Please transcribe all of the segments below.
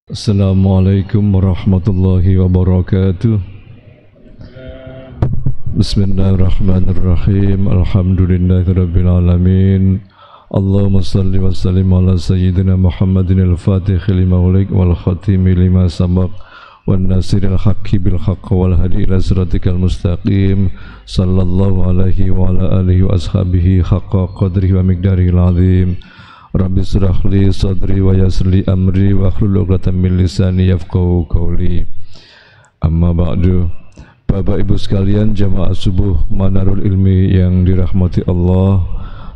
Assalamualaikum warahmatullahi wabarakatuh. Bismillahirrahmanirrahim. Alhamdulillahirabbil alamin. Allahumma salli wa sallim ala sayyidina Muhammadin al-Fatih lima ulik wal khatimi lima sabaq wan nasiril haqqi bil haqq wal hadi ila siratikal mustaqim. Sallallahu alaihi wa ala alihi wa ashabihi haqqa qadrihi wa miqdarihil azim. Rabbi syrah li sadri wa yassir li amri wa hlul 'uqdatam min lisani yafqahu qawli. Amma ba'du. Bapak Ibu sekalian, jamaah subuh Manarul Ilmi yang dirahmati Allah,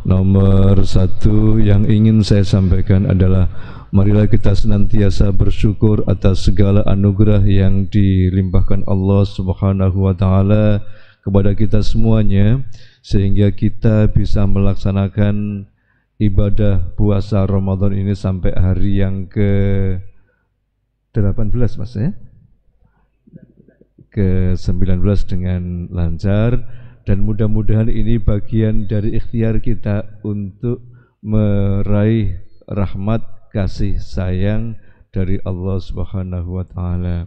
nomor satu yang ingin saya sampaikan adalah marilah kita senantiasa bersyukur atas segala anugerah yang dilimpahkan Allah Subhanahu wa taala kepada kita semuanya, sehingga kita bisa melaksanakan ibadah puasa Ramadan ini sampai hari yang ke-18 Mas ya? Ke-19 dengan lancar, dan mudah-mudahan ini bagian dari ikhtiar kita untuk meraih rahmat kasih sayang dari Allah Subhanahu wa taala.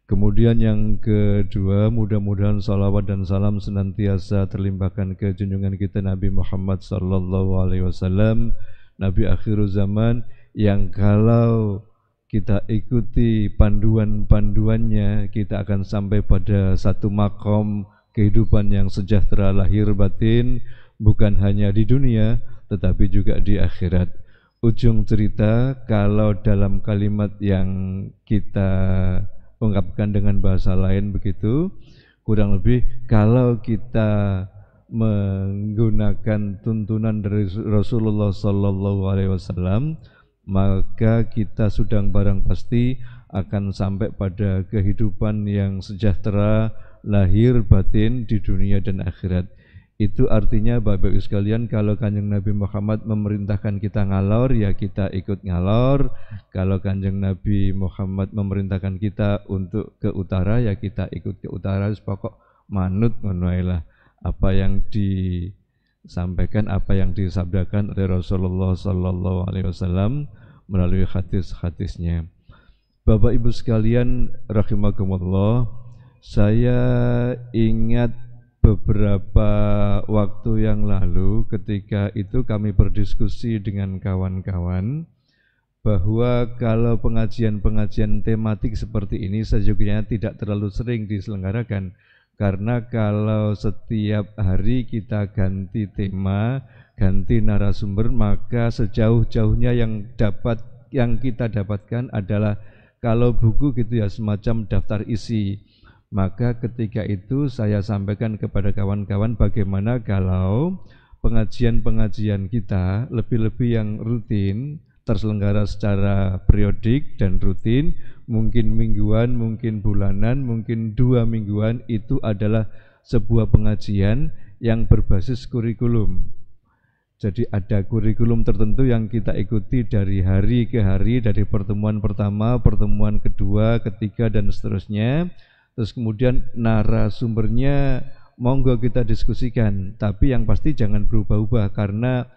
Kemudian yang kedua, mudah-mudahan salawat dan salam senantiasa terlimpahkan ke junjungan kita Nabi Muhammad sallallahu alaihi wasallam, Nabi akhir zaman, yang kalau kita ikuti panduan-panduannya, kita akan sampai pada satu makom kehidupan yang sejahtera lahir batin, bukan hanya di dunia tetapi juga di akhirat. Ujung cerita, kalau dalam kalimat yang kita ungkapkan dengan bahasa lain begitu, kurang lebih kalau kita menggunakan tuntunan dari Rasulullah sallallahu alaihi wasallam, maka kita sudah barang pasti akan sampai pada kehidupan yang sejahtera lahir batin di dunia dan akhirat. Itu artinya Bapak Ibu sekalian, kalau Kanjeng Nabi Muhammad memerintahkan kita ngalor, ya kita ikut ngalor. Kalau Kanjeng Nabi Muhammad memerintahkan kita untuk ke utara, ya kita ikut ke utara. Pokok manut ngono ae lah. Apa yang disampaikan, apa yang disabdakan oleh Rasulullah sallallahu alaihi wasallam melalui hadis-hadisnya. Bapak Ibu sekalian rahimakumullah, saya ingat beberapa waktu yang lalu ketika itu kami berdiskusi dengan kawan-kawan bahwa kalau pengajian-pengajian tematik seperti ini sejujurnya tidak terlalu sering diselenggarakan, karena kalau setiap hari kita ganti tema, ganti narasumber, maka sejauh-jauhnya yang kita dapatkan adalah kalau buku gitu ya, semacam daftar isi. Maka ketika itu saya sampaikan kepada kawan-kawan, bagaimana kalau pengajian-pengajian kita lebih-lebih yang rutin, terselenggara secara periodik dan rutin, mungkin mingguan, mungkin bulanan, mungkin 2 mingguan, itu adalah sebuah pengajian yang berbasis kurikulum. Jadi ada kurikulum tertentu yang kita ikuti dari hari ke hari, dari pertemuan pertama, pertemuan kedua, ketiga, dan seterusnya. Terus kemudian narasumbernya monggo kita diskusikan, tapi yang pasti jangan berubah-ubah, karena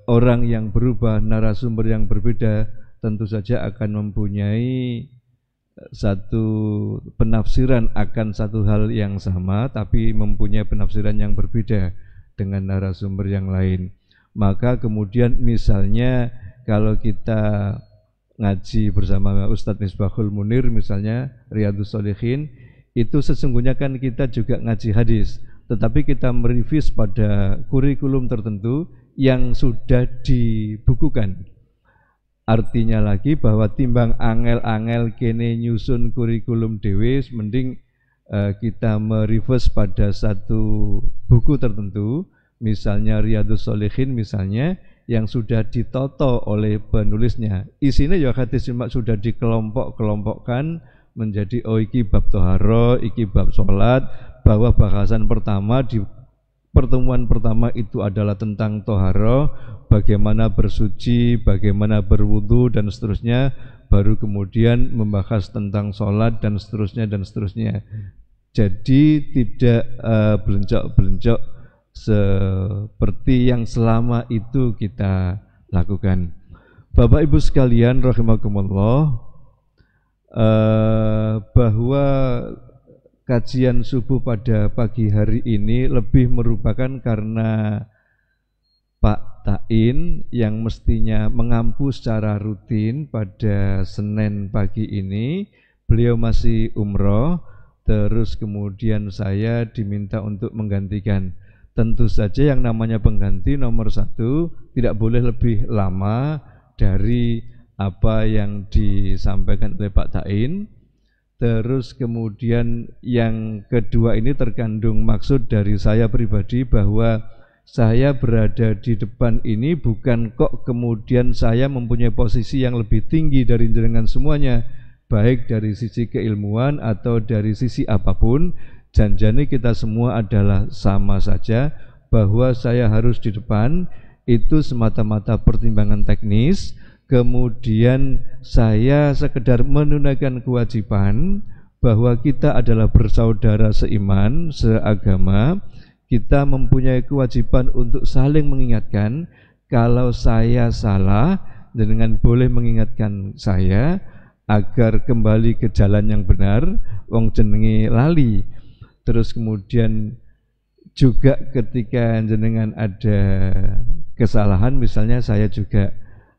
orang yang berubah, narasumber yang berbeda tentu saja akan mempunyai satu penafsiran akan satu hal yang sama, tapi mempunyai penafsiran yang berbeda dengan narasumber yang lain. Maka kemudian misalnya kalau kita ngaji bersama Ustadz Misbahul Munir misalnya, Riyadhus Shalihin, itu sesungguhnya kan kita juga ngaji hadis, tetapi kita mereview pada kurikulum tertentu yang sudah dibukukan. Artinya lagi bahwa timbang angel-angel kene nyusun kurikulum dewe, mending kita mereverse pada satu buku tertentu, misalnya Riyadhus Shalihin misalnya, yang sudah ditoto oleh penulisnya. Isinya ya hadis, cuma sudah dikelompok-kelompokkan menjadi iki bab toharo, iki bab sholat, bahwa bahasan pertama di pertemuan pertama itu adalah tentang toharo, bagaimana bersuci, bagaimana berwudu, dan seterusnya. Baru kemudian membahas tentang sholat, dan seterusnya, dan seterusnya. Jadi tidak belencok-belencok seperti yang selama itu kita lakukan. Bapak Ibu sekalian rahimakumullah, bahwa kajian subuh pada pagi hari ini lebih merupakan karena Pak Tain yang mestinya mengampu secara rutin pada Senin pagi ini, beliau masih umroh, terus kemudian saya diminta untuk menggantikan. Tentu saja yang namanya pengganti nomor satu tidak boleh lebih lama dari apa yang disampaikan oleh Pak Tain. Terus kemudian yang kedua ini terkandung maksud dari saya pribadi bahwa saya berada di depan ini bukan kok kemudian saya mempunyai posisi yang lebih tinggi dari jenengan semuanya, baik dari sisi keilmuan atau dari sisi apapun. Janjane kita semua adalah sama saja, bahwa saya harus di depan itu semata-mata pertimbangan teknis. Kemudian saya sekedar menunaikan kewajiban bahwa kita adalah bersaudara seiman, seagama. Kita mempunyai kewajiban untuk saling mengingatkan. Kalau saya salah, dengan boleh mengingatkan saya agar kembali ke jalan yang benar, wong jenenge lali. Terus kemudian juga ketika jenengan ada kesalahan, misalnya saya juga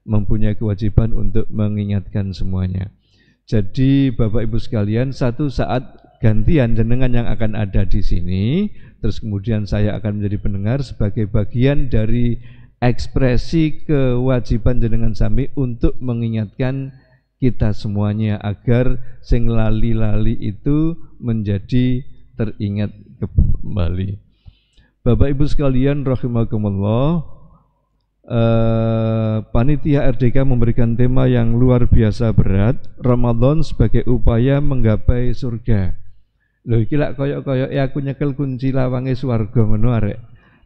mempunyai kewajiban untuk mengingatkan semuanya. Jadi Bapak Ibu sekalian, satu saat gantian jenengan yang akan ada di sini, terus kemudian saya akan menjadi pendengar sebagai bagian dari ekspresi kewajiban jenengan sami untuk mengingatkan kita semuanya agar sing lali-lali itu menjadi teringat kembali. Bapak Ibu sekalian rahimakumullah, panitia RDK memberikan tema yang luar biasa berat, Ramadan sebagai upaya menggapai surga. Lho iki lak koyok-koyok aku nyekel kunci lawange swarga ngono arek.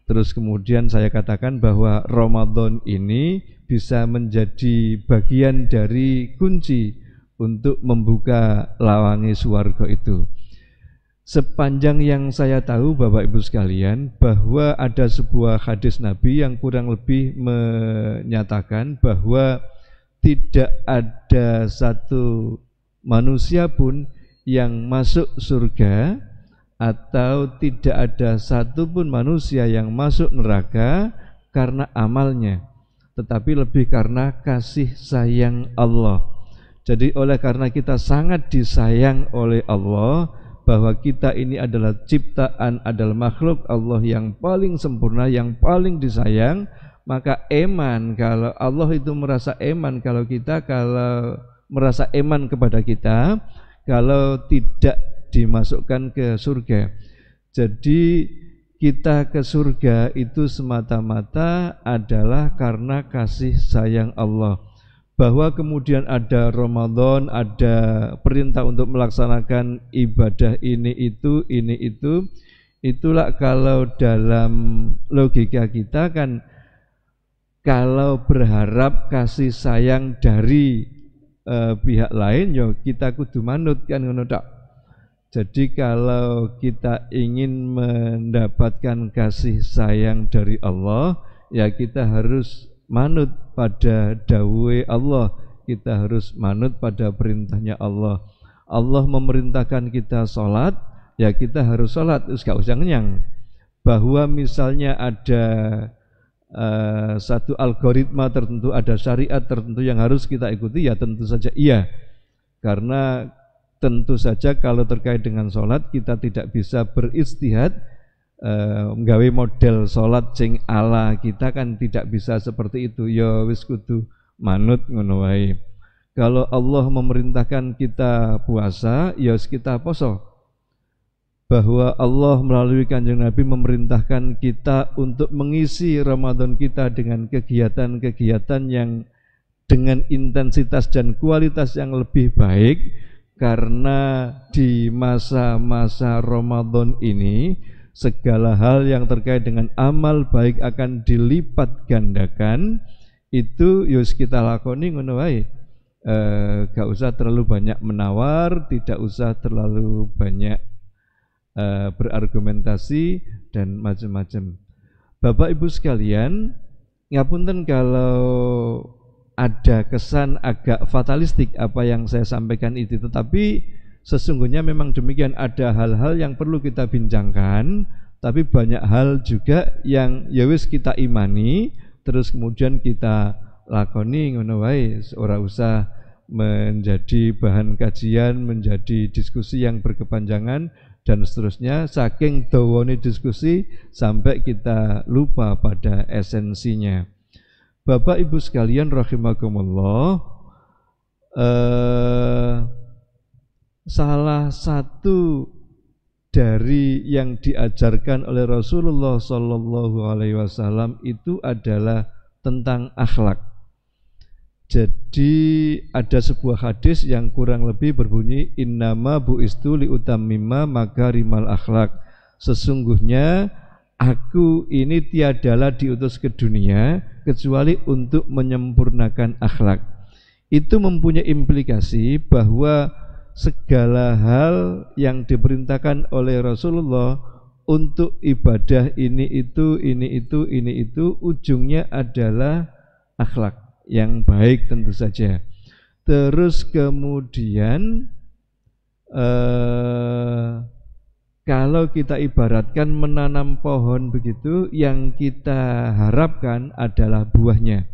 Terus kemudian saya katakan bahwa Ramadan ini bisa menjadi bagian dari kunci untuk membuka lawange swarga itu. Sepanjang yang saya tahu Bapak Ibu sekalian, bahwa ada sebuah hadis Nabi yang kurang lebih menyatakan bahwa tidak ada satu manusia pun yang masuk surga, atau tidak ada satupun manusia yang masuk neraka karena amalnya, tetapi lebih karena kasih sayang Allah. Jadi oleh karena kita sangat disayang oleh Allah, bahwa kita ini adalah ciptaan, adalah makhluk Allah yang paling sempurna, yang paling disayang, maka eman kalau Allah itu merasa eman kalau merasa eman kepada kita kalau tidak dimasukkan ke surga. Jadi kita ke surga itu semata-mata adalah karena kasih sayang Allah. Bahwa kemudian ada Ramadan, ada perintah untuk melaksanakan ibadah ini itu, itulah kalau dalam logika kita kan, kalau berharap kasih sayang dari pihak lain, ya kita kudu manut kan ngono tok. Jadi kalau kita ingin mendapatkan kasih sayang dari Allah, ya kita harus manut pada dawuhe Allah, kita harus manut pada perintahnya Allah. Allah memerintahkan kita sholat, ya kita harus sholat, terus gak usah ngenyang. Bahwa misalnya ada satu algoritma tertentu, ada syariat tertentu yang harus kita ikuti, ya tentu saja iya. Karena tentu saja kalau terkait dengan sholat kita tidak bisa beristihad, nggawe model sholat sing ala kita kan tidak bisa seperti itu. Ya wis kudu manut ngono wae. Kalau Allah memerintahkan kita puasa, ya kita poso. Bahwa Allah melalui Kanjeng Nabi memerintahkan kita untuk mengisi Ramadan kita dengan kegiatan-kegiatan yang dengan intensitas dan kualitas yang lebih baik, karena di masa-masa Ramadan ini segala hal yang terkait dengan amal baik akan dilipat gandakan. Itu yus kita lakoni ngono wae. Gak usah terlalu banyak menawar, tidak usah terlalu banyak berargumentasi dan macam-macam. Bapak Ibu sekalian, ngapunten kalau ada kesan agak fatalistik apa yang saya sampaikan itu, tetapi sesungguhnya memang demikian. Ada hal-hal yang perlu kita bincangkan, tapi banyak hal juga yang ya wis kita imani terus kemudian kita lakoni ngono wae, ora usah menjadi bahan kajian, menjadi diskusi yang berkepanjangan dan seterusnya. Saking dawane diskusi sampai kita lupa pada esensinya. Bapak Ibu sekalian rahimakumullah, salah satu dari yang diajarkan oleh Rasulullah Sallallahu Alaihi Wasallam itu adalah tentang akhlak. Jadi ada sebuah hadis yang kurang lebih berbunyi, innama bu'istu liutammima makarimal akhlak. Sesungguhnya aku ini tiadalah diutus ke dunia kecuali untuk menyempurnakan akhlak. Itu mempunyai implikasi bahwa segala hal yang diperintahkan oleh Rasulullah untuk ibadah ini itu ujungnya adalah akhlak yang baik tentu saja. Terus kemudian kalau kita ibaratkan menanam pohon begitu, yang kita harapkan adalah buahnya.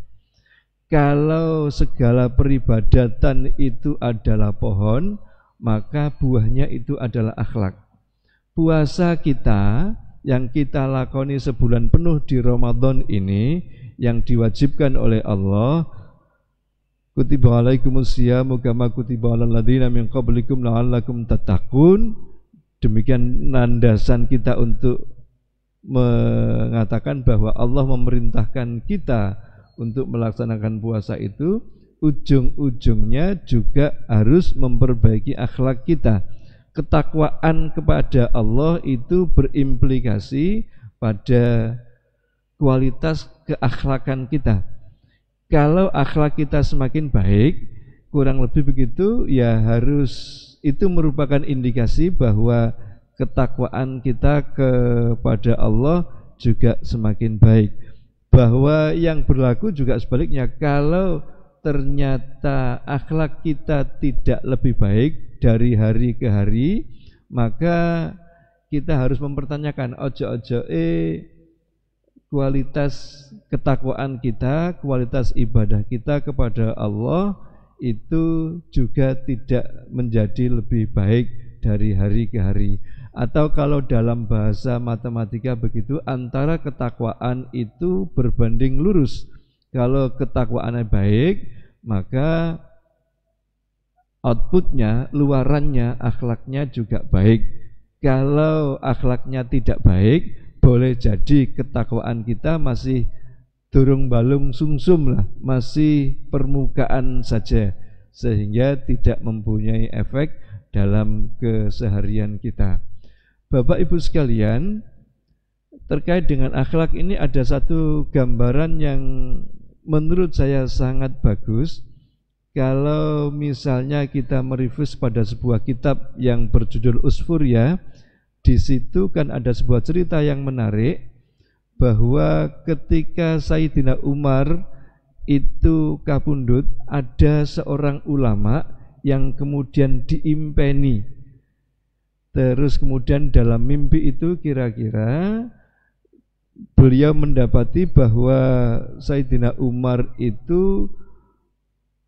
Kalau segala peribadatan itu adalah pohon, maka buahnya itu adalah akhlak. Puasa kita yang kita lakoni sebulan penuh di Ramadan ini, yang diwajibkan oleh Allah, kutiba alaikumus syamu kama kutiba alal ladzina min qablikum la'allakum tattaqun. Demikian landasan kita untuk mengatakan bahwa Allah memerintahkan kita untuk melaksanakan puasa itu, ujung-ujungnya juga harus memperbaiki akhlak kita. Ketakwaan kepada Allah itu berimplikasi pada kualitas keakhlakan kita. Kalau akhlak kita semakin baik, kurang lebih begitu, ya harus itu merupakan indikasi bahwa ketakwaan kita kepada Allah juga semakin baik. Bahwa yang berlaku juga sebaliknya, kalau ternyata akhlak kita tidak lebih baik dari hari ke hari, maka kita harus mempertanyakan ojo-ojo kualitas ketakwaan kita, kualitas ibadah kita kepada Allah itu juga tidak menjadi lebih baik dari hari ke hari. Atau kalau dalam bahasa matematika begitu, antara ketakwaan itu berbanding lurus. Kalau ketakwaannya baik, maka outputnya, luarannya, akhlaknya juga baik. Kalau akhlaknya tidak baik, boleh jadi ketakwaan kita masih durung balung sungsum lah, masih permukaan saja, sehingga tidak mempunyai efek dalam keseharian kita. Bapak Ibu sekalian, terkait dengan akhlak ini ada satu gambaran yang menurut saya sangat bagus. Kalau misalnya kita merefus pada sebuah kitab yang berjudul Usfurya, di situ kan ada sebuah cerita yang menarik, bahwa ketika Sayyidina Umar itu kapundhut, ada seorang ulama yang kemudian diimpeni. Terus kemudian dalam mimpi itu kira-kira beliau mendapati bahwa Sayyidina Umar itu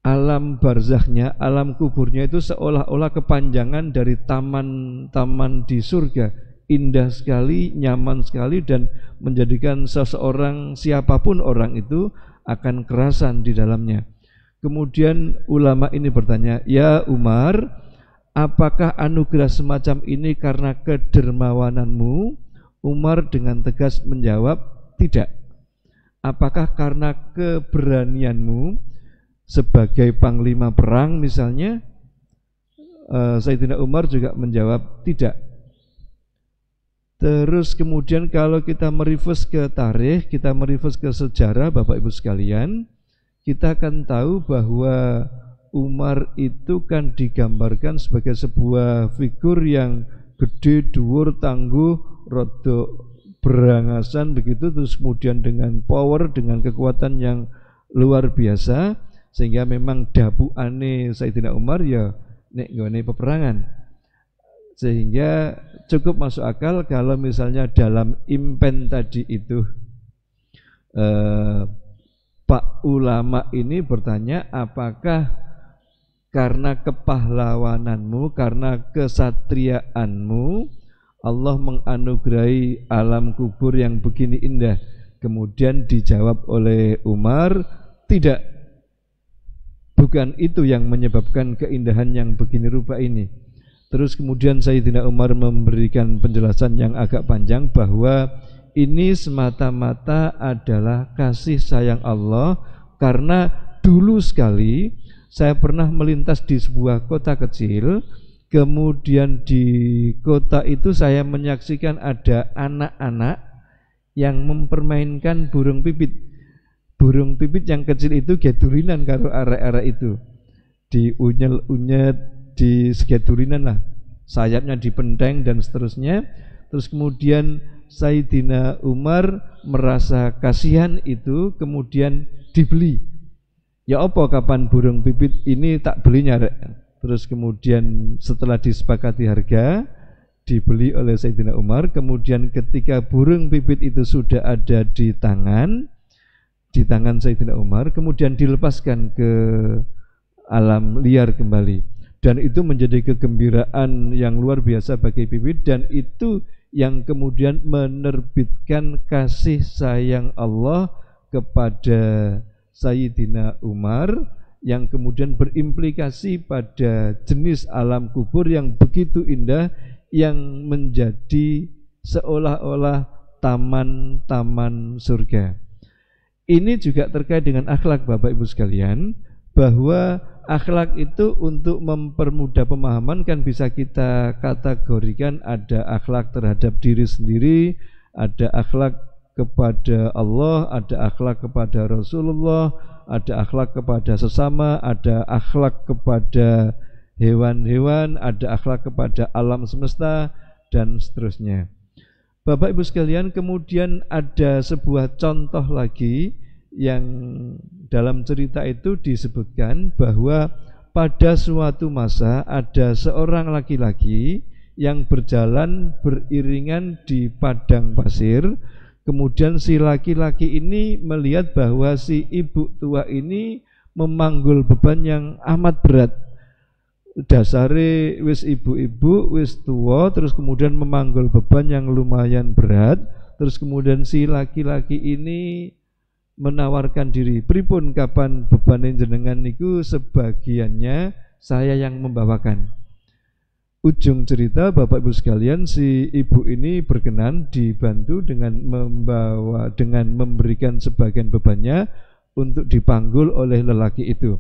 alam barzahnya, alam kuburnya itu seolah-olah kepanjangan dari taman-taman di surga. Indah sekali, nyaman sekali, dan menjadikan seseorang, siapapun orang itu, akan kerasan di dalamnya. Kemudian ulama ini bertanya, ya Umar, apakah anugerah semacam ini karena kedermawananmu? Umar dengan tegas menjawab, tidak. Apakah karena keberanianmu sebagai panglima perang misalnya? Sayyidina Umar juga menjawab, tidak. Terus kemudian kalau kita merefus ke tarikh, kita merefus ke sejarah, Bapak Ibu sekalian, kita akan tahu bahwa Umar itu kan digambarkan sebagai sebuah figur yang gede, dhuwur, tangguh, rodok berangasan begitu, terus kemudian dengan power, dengan kekuatan yang luar biasa, sehingga memang dapuane Sayyidina Umar ya nek nggone peperangan, sehingga cukup masuk akal kalau misalnya dalam impen tadi itu Pak ulama ini bertanya, apakah karena kepahlawananmu, karena kesatriaanmu Allah menganugerahi alam kubur yang begini indah? Kemudian dijawab oleh Umar, tidak, bukan itu yang menyebabkan keindahan yang begini rupa ini. Terus kemudian Sayyidina Umar memberikan penjelasan yang agak panjang bahwa ini semata-mata adalah kasih sayang Allah, karena dulu sekali saya pernah melintas di sebuah kota kecil, kemudian di kota itu saya menyaksikan ada anak-anak yang mempermainkan burung pipit. Burung pipit yang kecil itu gedurinan karo arek-arek itu, diunyel-unyet, disegedurinan lah, sayapnya dipenteng dan seterusnya. Terus kemudian Sayyidina Umar merasa kasihan itu, kemudian dibeli. Ya apa kapan burung pipit ini tak belinya rek. Terus kemudian setelah disepakati harga, dibeli oleh Sayyidina Umar. Kemudian ketika burung pipit itu sudah ada di tangan Sayyidina Umar, kemudian dilepaskan ke alam liar kembali, dan itu menjadi kegembiraan yang luar biasa bagi pipit, dan itu yang kemudian menerbitkan kasih sayang Allah kepada Sayyidina Umar, yang kemudian berimplikasi pada jenis alam kubur yang begitu indah, yang menjadi seolah-olah taman-taman surga. Ini juga terkait dengan akhlak, Bapak Ibu sekalian, bahwa akhlak itu untuk mempermudah pemahaman kan bisa kita kategorikan, ada akhlak terhadap diri sendiri, ada akhlak kepada Allah, ada akhlak kepada Rasulullah, ada akhlak kepada sesama, ada akhlak kepada hewan-hewan, ada akhlak kepada alam semesta, dan seterusnya. Bapak Ibu sekalian, kemudian ada sebuah contoh lagi yang dalam cerita itu disebutkan bahwa pada suatu masa ada seorang laki-laki yang berjalan beriringan di padang pasir. Kemudian si laki-laki ini melihat bahwa si ibu tua ini memanggul beban yang amat berat. Dasare wis ibu-ibu, wis tua, terus kemudian memanggul beban yang lumayan berat. Terus kemudian si laki-laki ini menawarkan diri, pripun kapan beban jenengan niku sebagiannya saya yang membawakan. Ujung cerita Bapak Ibu sekalian, si ibu ini berkenan dibantu dengan memberikan sebagian bebannya untuk dipanggul oleh lelaki itu.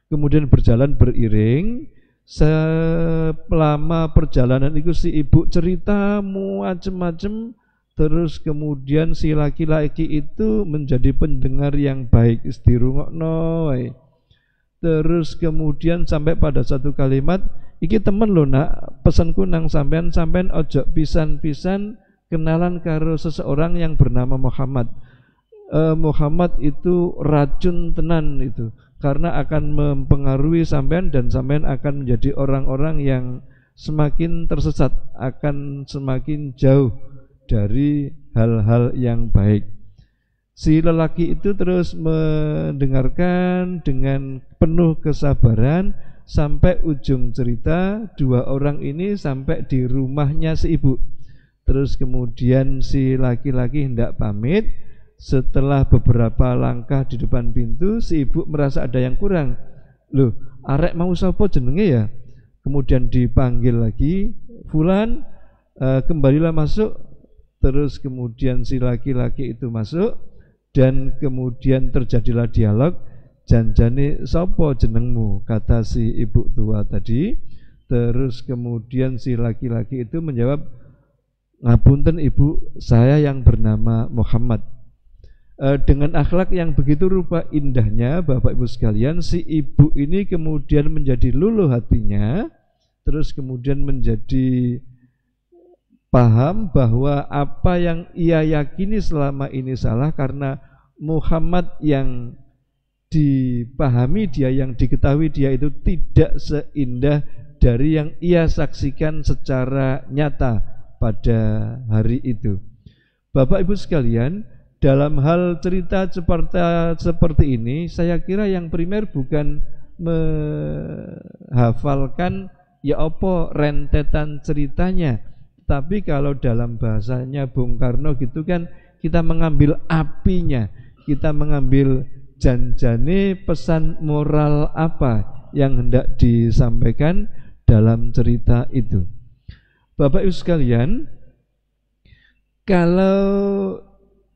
Kemudian berjalan beriring. Selama perjalanan itu si ibu cerita macam-macam, terus kemudian si laki-laki itu menjadi pendengar yang baik, istirungokno. Terus kemudian sampai pada satu kalimat, iki temen lo nak, pesanku nang sampean ojo pisan-pisan kenalan karo seseorang yang bernama Muhammad. Muhammad itu racun tenan itu, karena akan mempengaruhi sampean dan sampean akan menjadi orang-orang yang semakin tersesat, akan semakin jauh dari hal-hal yang baik. Si lelaki itu terus mendengarkan dengan penuh kesabaran sampai ujung cerita. Dua orang ini sampai di rumahnya si ibu. Terus kemudian si laki-laki hendak pamit. Setelah beberapa langkah di depan pintu, si ibu merasa ada yang kurang. Loh, arek mau sapa jenenge ya? Kemudian dipanggil lagi, Fulan, kembalilah masuk. Terus kemudian si laki-laki itu masuk, dan kemudian terjadilah dialog. Janjane sapa jenengmu, kata si ibu tua tadi. Terus kemudian si laki-laki itu menjawab, ngapunten ibu, saya yang bernama Muhammad. Dengan akhlak yang begitu rupa indahnya, Bapak Ibu sekalian, si ibu ini kemudian menjadi luluh hatinya. Terus kemudian menjadi paham bahwa apa yang ia yakini selama ini salah, karena Muhammad yang dipahami dia, yang diketahui dia itu tidak seindah dari yang ia saksikan secara nyata pada hari itu. Bapak Ibu sekalian, dalam hal cerita seperti ini, saya kira yang primer bukan menghafalkan ya apa rentetan ceritanya, tapi kalau dalam bahasanya Bung Karno gitu kan, kita mengambil apinya, kita mengambil janjane pesan moral apa yang hendak disampaikan dalam cerita itu. Bapak Ibu sekalian, kalau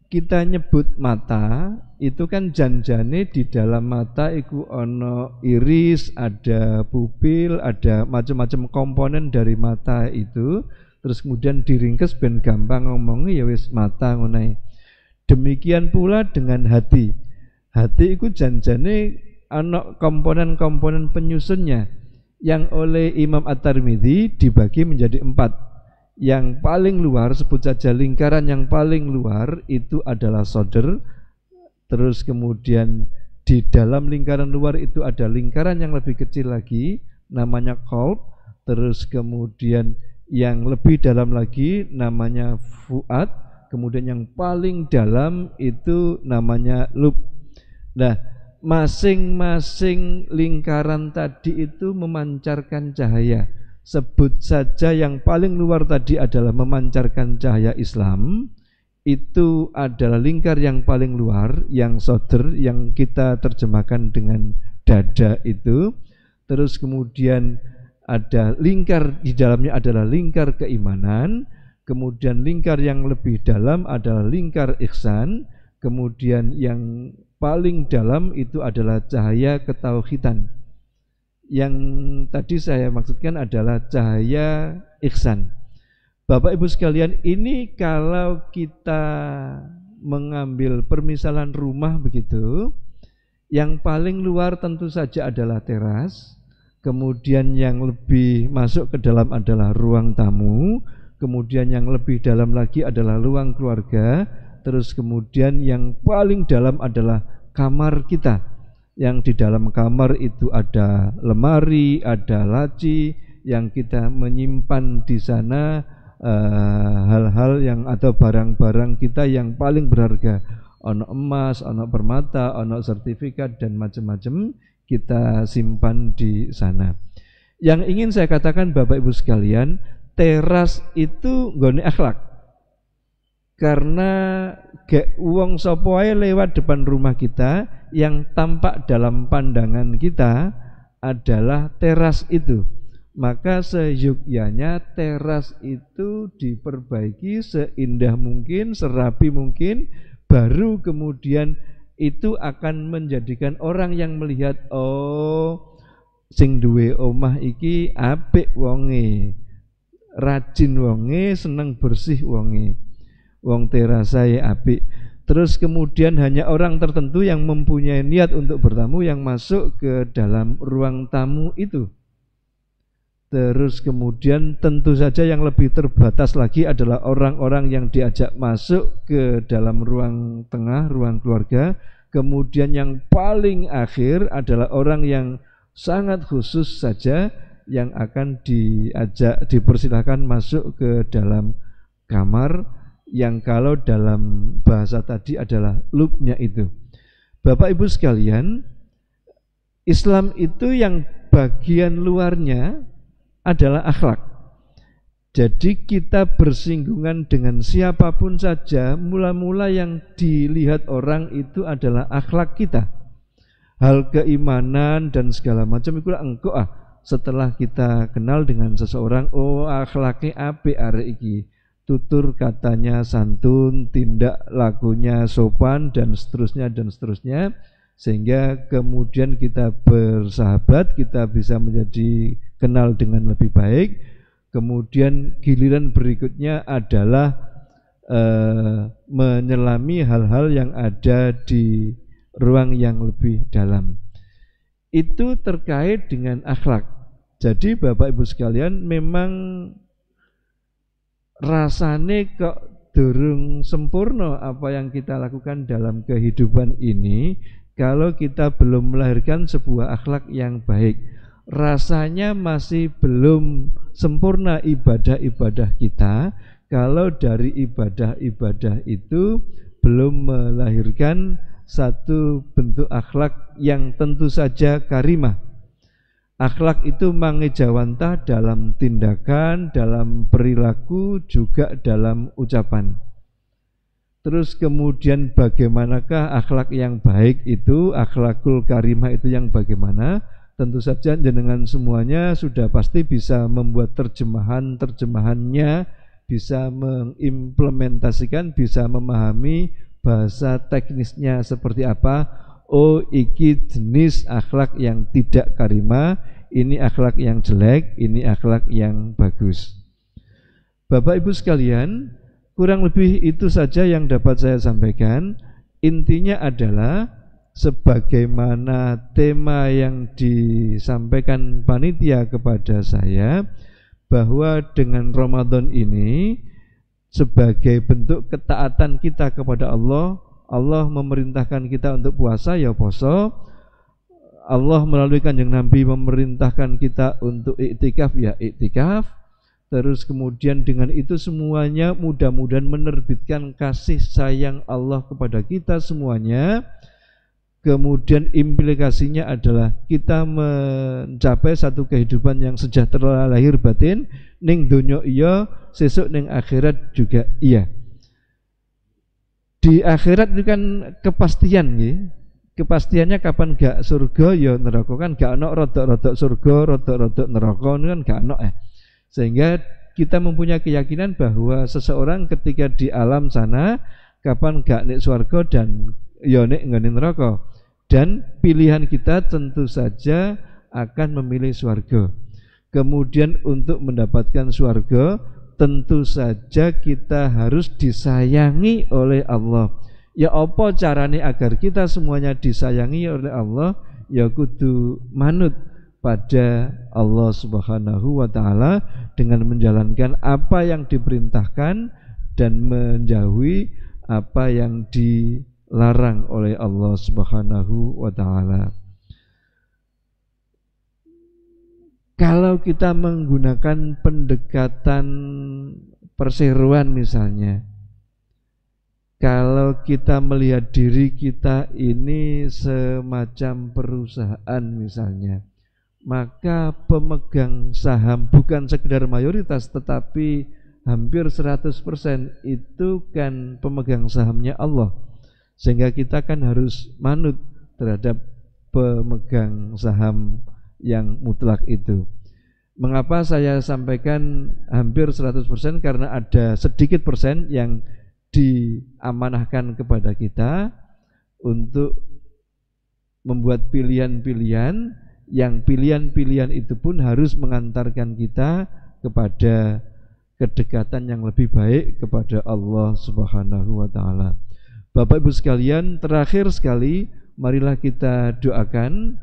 kita nyebut mata, itu kan janjane di dalam mata iku ono iris, ada pupil, ada macam-macam komponen dari mata itu, terus kemudian diringkes ben gampang ngomongnya ya wis mata ngono. Demikian pula dengan hati. Hati itu janjane ono komponen-komponen penyusunnya yang oleh Imam At-Tirmidzi dibagi menjadi 4. Yang paling luar, sebut saja lingkaran yang paling luar itu adalah sodr. Terus kemudian di dalam lingkaran luar itu ada lingkaran yang lebih kecil lagi, namanya qalb. Terus kemudian yang lebih dalam lagi namanya fuad. Kemudian yang paling dalam itu namanya lub. Nah, masing-masing lingkaran tadi itu memancarkan cahaya. Sebut saja yang paling luar tadi adalah memancarkan cahaya Islam, itu adalah lingkar yang paling luar, yang sodr, yang kita terjemahkan dengan dada itu. Terus kemudian ada lingkar di dalamnya adalah lingkar keimanan, kemudian lingkar yang lebih dalam adalah lingkar ihsan, kemudian yang paling dalam itu adalah cahaya ketauhidan. Yang tadi saya maksudkan adalah cahaya ihsan. Bapak Ibu sekalian, ini kalau kita mengambil permisalan rumah begitu, yang paling luar tentu saja adalah teras, kemudian yang lebih masuk ke dalam adalah ruang tamu, kemudian yang lebih dalam lagi adalah ruang keluarga, terus kemudian yang paling dalam adalah kamar kita. Yang di dalam kamar itu ada lemari, ada laci, yang kita menyimpan di sana hal-hal yang atau barang-barang kita yang paling berharga. Ono emas, ono permata, ono sertifikat dan macam-macam kita simpan di sana. Yang ingin saya katakan Bapak Ibu sekalian, teras itu nggone akhlak. Karena gek wong sapa wae lewat depan rumah kita, yang tampak dalam pandangan kita adalah teras itu. Maka seyogyanya teras itu diperbaiki seindah mungkin, serapi mungkin, baru kemudian itu akan menjadikan orang yang melihat, oh sing duwe omah iki apik wonge, rajin wonge, seneng bersih wonge, wong terasae apik. Terus kemudian hanya orang tertentu yang mempunyai niat untuk bertamu yang masuk ke dalam ruang tamu itu. Terus kemudian tentu saja yang lebih terbatas lagi adalah orang-orang yang diajak masuk ke dalam ruang tengah, ruang keluarga. Kemudian yang paling akhir adalah orang yang sangat khusus saja yang akan dipersilahkan masuk ke dalam kamar, yang kalau dalam bahasa tadi adalah lubnya itu. Bapak Ibu sekalian, Islam itu yang bagian luarnya adalah akhlak. Jadi kita bersinggungan dengan siapapun saja, mula-mula yang dilihat orang itu adalah akhlak kita. Hal keimanan dan segala macam itu engko setelah kita kenal dengan seseorang, oh akhlaknya apik arek iki. Tutur katanya santun, tindak lakunya sopan dan seterusnya, sehingga kemudian kita bersahabat, kita bisa menjadi kenal dengan lebih baik. Kemudian giliran berikutnya adalah menyelami hal-hal yang ada di ruang yang lebih dalam. Itu terkait dengan akhlak. Jadi Bapak Ibu sekalian, memang rasane kok durung sempurna apa yang kita lakukan dalam kehidupan ini, kalau kita belum melahirkan sebuah akhlak yang baik. Rasanya masih belum sempurna ibadah-ibadah kita kalau dari ibadah-ibadah itu belum melahirkan satu bentuk akhlak yang tentu saja karimah. Akhlak itu mangejawantah dalam tindakan, dalam perilaku, juga dalam ucapan. Terus kemudian bagaimanakah akhlak yang baik itu, akhlakul karimah itu yang bagaimana? Tentu saja jenengan semuanya sudah pasti bisa membuat terjemahannya, bisa mengimplementasikan, bisa memahami bahasa teknisnya seperti apa. Oh, iki jenis akhlak yang tidak karimah, ini akhlak yang jelek, ini akhlak yang bagus. Bapak Ibu sekalian, kurang lebih itu saja yang dapat saya sampaikan. Intinya adalah sebagaimana tema yang disampaikan panitia kepada saya, bahwa dengan Ramadan ini sebagai bentuk ketaatan kita kepada Allah, Allah memerintahkan kita untuk puasa, ya puasa. Allah melalui Kanjeng Nabi memerintahkan kita untuk iktikaf, ya iktikaf. Terus kemudian dengan itu semuanya mudah-mudahan menerbitkan kasih sayang Allah kepada kita semuanya. Kemudian implikasinya adalah kita mencapai satu kehidupan yang sejahtera lahir batin, ning donya iya, sesuk ning akhirat juga iya. Di akhirat itu kan kepastian nggih. Kepastiannya kapan gak surga ya neraka, kan gak ono rodok-rodok surga, rodok-rodok neraka, kan gak ono ya. Sehingga kita mempunyai keyakinan bahwa seseorang ketika di alam sana kapan gak nek surga dan ya nek nggone neraka. Dan pilihan kita tentu saja akan memilih surga. Kemudian untuk mendapatkan surga tentu saja kita harus disayangi oleh Allah. Ya apa carane agar kita semuanya disayangi oleh Allah? Ya kudu manut pada Allah Subhanahu wa taala dengan menjalankan apa yang diperintahkan dan menjauhi apa yang dilarang oleh Allah Subhanahu wa taala. Kalau kita menggunakan pendekatan perseroan misalnya, kalau kita melihat diri kita ini semacam perusahaan misalnya, maka pemegang saham bukan sekedar mayoritas tetapi hampir 100% itu kan pemegang sahamnya Allah. Sehingga kita kan harus manut terhadap pemegang saham yang mutlak itu. Mengapa saya sampaikan hampir 100%? Karena ada sedikit persen yang diamanahkan kepada kita untuk membuat pilihan-pilihan, yang pilihan-pilihan itu pun harus mengantarkan kita kepada kedekatan yang lebih baik kepada Allah Subhanahu wa taala. Bapak Ibu sekalian, terakhir sekali marilah kita doakan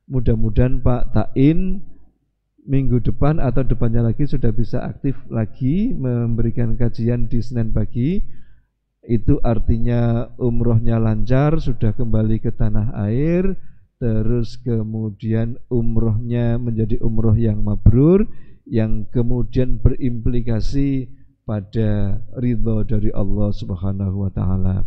mudah-mudahan Pak Ta'in minggu depan atau depannya lagi sudah bisa aktif lagi memberikan kajian di Senin pagi. Itu artinya umrohnya lancar, sudah kembali ke tanah air, terus kemudian umrohnya menjadi umroh yang mabrur, yang kemudian berimplikasi pada ridho dari Allah Subhanahu wa taala.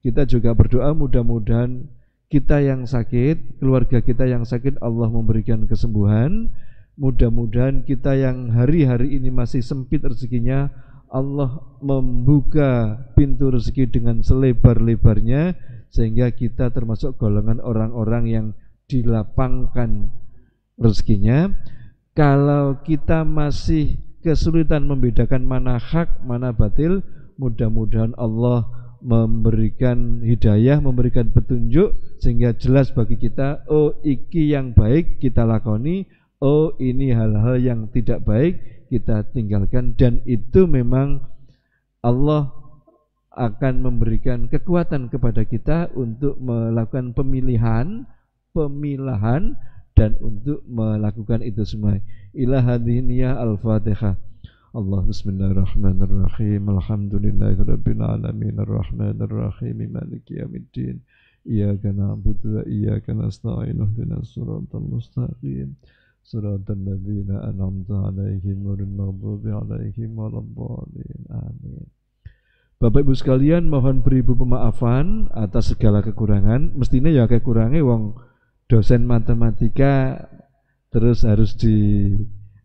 Kita juga berdoa mudah-mudahan kita yang sakit, keluarga kita yang sakit, Allah memberikan kesembuhan. Mudah-mudahan kita yang hari-hari ini masih sempit rezekinya, Allah membuka pintu rezeki dengan selebar-lebarnya, sehingga kita termasuk golongan orang-orang yang dilapangkan rezekinya. Kalau kita masih kesulitan membedakan mana hak, mana batil, mudah-mudahan Allah memberikan hidayah, memberikan petunjuk sehingga jelas bagi kita, oh iki yang baik kita lakoni, oh ini hal-hal yang tidak baik kita tinggalkan. Dan itu memang Allah akan memberikan kekuatan kepada kita untuk melakukan pemilahan dan untuk melakukan itu semua. Ila hadhihi niyah al-Fatihah. Allah bismillahirrahmanirrahim. Alhamdulillahirabbil alamin arrahmanirrahim maliki yaumiddin. Iyyaka na'budu wa iyyaka nasta'in ihdinas siratal mustaqim siratal ladzina an'amta 'alaihim ghairil maghdubi 'alaihim waladdallin. Amin. Bapak Ibu sekalian, mohon beribu pemaafan atas segala kekurangan. Mestinya ya kekurangannya wong dosen matematika terus harus di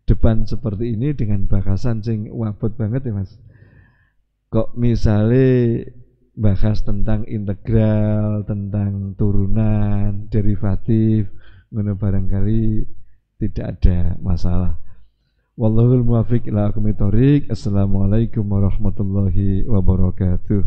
depan seperti ini dengan bakasan sing wabot banget ya Mas. Kok misalnya bahas tentang integral, tentang turunan, derivatif, ngono barangkali tidak ada masalah. Wallahul muwaffiq ila aqwamit thoriq. Assalamualaikum warahmatullahi wabarakatuh.